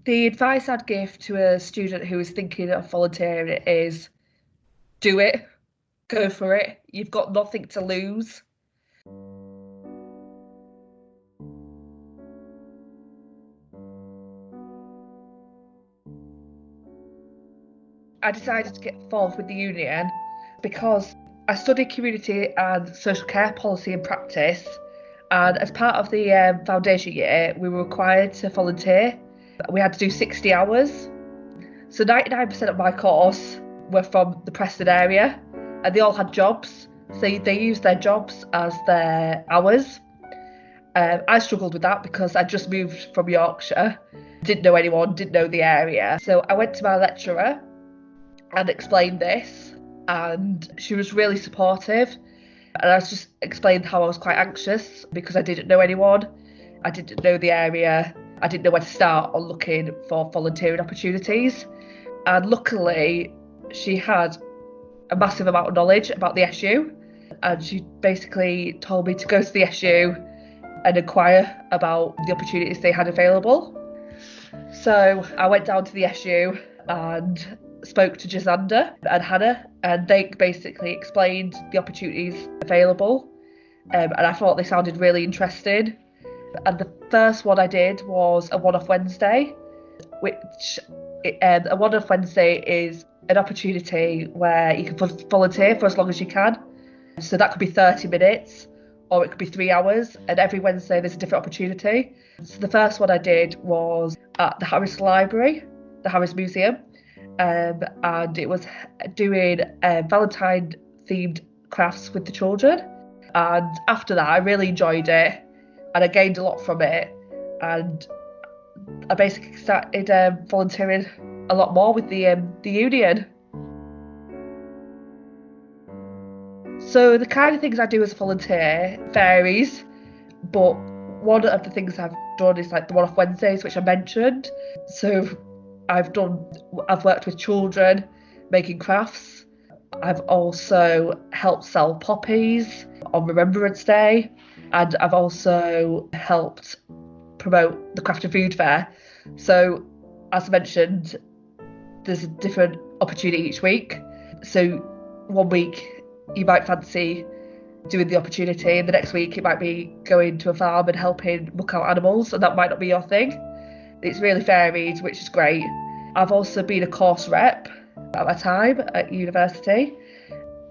The advice I'd give to a student who is thinking of volunteering is do it, go for it. You've got nothing to lose. I decided to get involved with the union because I studied community and social care policy and practice, and as part of the foundation year, we were required to volunteer. We had to do 60 hours. So 99% of my course were from the Preston area, and they all had jobs. So they used their jobs as their hours. I struggled with that because I just moved from Yorkshire, didn't know anyone, didn't know the area. So I went to my lecturer and explained this, and she was really supportive. And I just explained how I was quite anxious because I didn't know anyone, I didn't know the area, I didn't know where to start on looking for volunteering opportunities. And luckily, she had a massive amount of knowledge about the SU, and she basically told me to go to the SU and inquire about the opportunities they had available. So I went down to the SU and spoke to Jazander and Hannah, and they basically explained the opportunities available, and I thought they sounded really interesting. And the first one I did was a one-off Wednesday, which a one-off Wednesday is an opportunity where you can volunteer for as long as you can. So that could be 30 minutes or it could be 3 hours, and every Wednesday there's a different opportunity. So the first one I did was at the Harris Library, the Harris Museum, and it was doing Valentine themed crafts with the children. And after that I really enjoyed it and I gained a lot from it, and I basically started volunteering a lot more with the union. So the kind of things I do as a volunteer varies, but one of the things I've done is like the one-off Wednesdays, which I mentioned. So I've worked with children making crafts. I've also helped sell poppies on Remembrance Day, and I've also helped promote the craft and food fair. So as I mentioned, there's a different opportunity each week. So one week you might fancy doing the opportunity, and the next week it might be going to a farm and helping muck out animals, and that might not be your thing. It's really varied, which is great. I've also been a course rep at my time at university,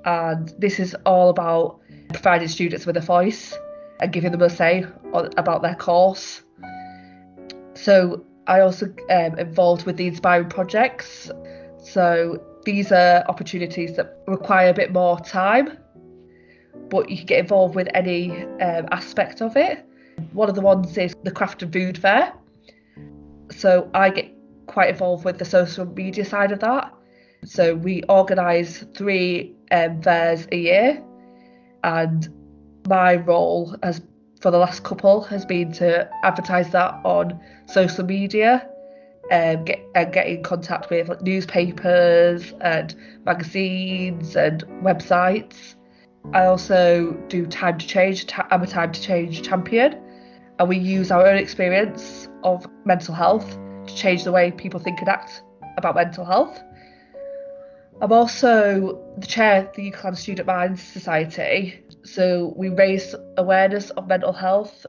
and this is all about providing students with a voice and giving them a say about their course. So I also involved with the Inspiring Projects. So these are opportunities that require a bit more time, but you can get involved with any aspect of it. One of the ones is the craft and food fair. So I get quite involved with the social media side of that. So we organise 3 fairs a year, and my role for the last couple has been to advertise that on social media, get in contact with like newspapers and magazines and websites. I also do Time to Change. I'm a Time to Change champion, and we use our own experience of mental health to change the way people think and act about mental health. I'm also the chair of the UCLan Student Minds Society, so we raise awareness of mental health.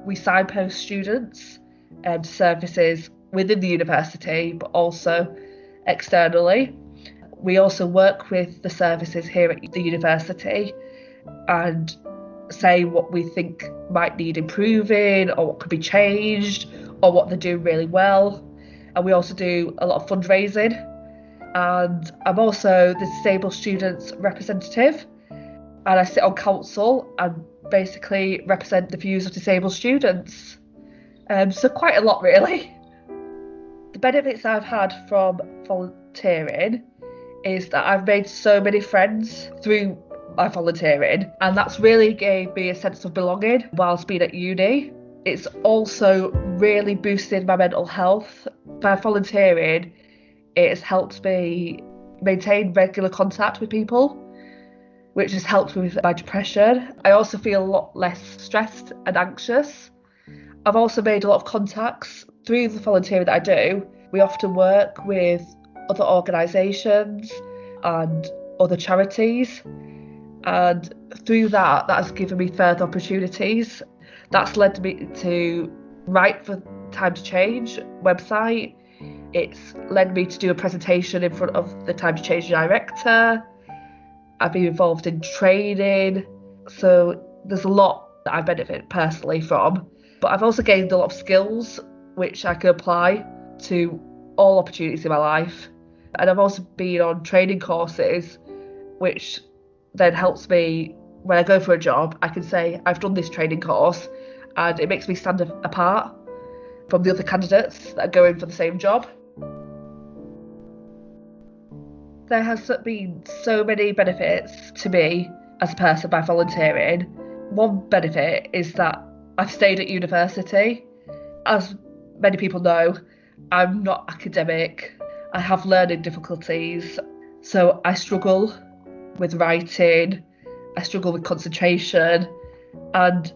We signpost students to services within the university, but also externally. We also work with the services here at the university and say what we think might need improving or what could be changed or what they're doing really well. And we also do a lot of fundraising. And I'm also the disabled students representative, and I sit on council and basically represent the views of disabled students. So quite a lot really. The benefits I've had from volunteering is that I've made so many friends through my volunteering, and that's really gave me a sense of belonging whilst being at uni. It's also really boosted my mental health. By volunteering, it has helped me maintain regular contact with people, which has helped me with my depression. I also feel a lot less stressed and anxious. I've also made a lot of contacts through the volunteering that I do, we often work with other organisations and other charities, and through that has given me further opportunities. That's led me to write for Time to Change website. It's led me to do a presentation in front of the Time to Change director. I've been involved in training, so there's a lot that I benefit personally from. But I've also gained a lot of skills which I can apply to all opportunities in my life. And I've also been on training courses, which then helps me when I go for a job. I can say I've done this training course, and it makes me stand apart from the other candidates that are going for the same job. There has been so many benefits to me as a person by volunteering. One benefit is that I've stayed at university. As many people know, I'm not academic. I have learning difficulties, so I struggle with writing, I struggle with concentration, and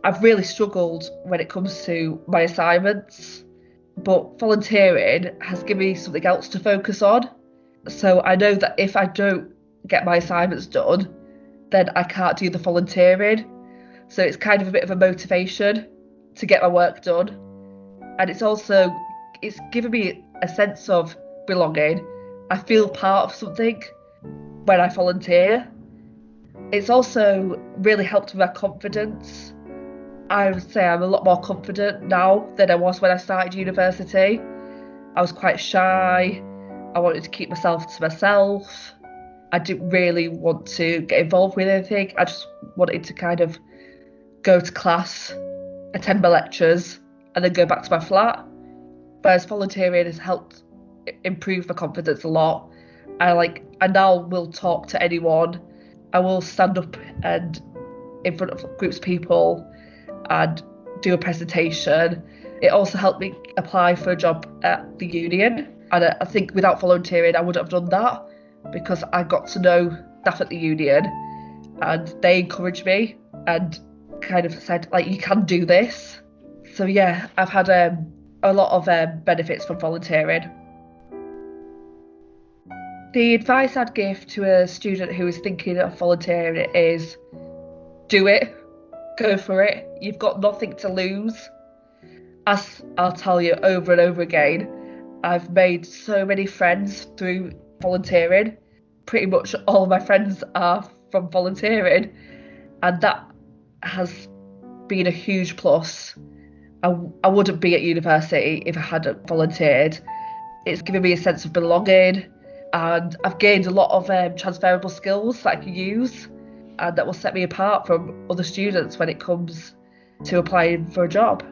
I've really struggled when it comes to my assignments. But volunteering has given me something else to focus on. So I know that if I don't get my assignments done, then I can't do the volunteering. So it's kind of a bit of a motivation to get my work done. And it's given me a sense of belonging. I feel part of something when I volunteer. It's also really helped with my confidence. I would say I'm a lot more confident now than I was when I started university. I was quite shy. I wanted to keep myself to myself. I didn't really want to get involved with anything. I just wanted to kind of go to class, attend my lectures, and then go back to my flat. Whereas volunteering has helped improve my confidence a lot. I now will talk to anyone. I will stand up and in front of groups of people and do a presentation. It also helped me apply for a job at the union. And I think without volunteering, I wouldn't have done that, because I got to know staff at the union and they encouraged me and kind of said, like, you can do this. So yeah, I've had a lot of benefits from volunteering. The advice I'd give to a student who is thinking of volunteering is do it, go for it. You've got nothing to lose. As I'll tell you over and over again, I've made so many friends through volunteering. Pretty much all of my friends are from volunteering, and that has been a huge plus. I wouldn't be at university if I hadn't volunteered. It's given me a sense of belonging, and I've gained a lot of transferable skills that I can use, and that will set me apart from other students when it comes to applying for a job.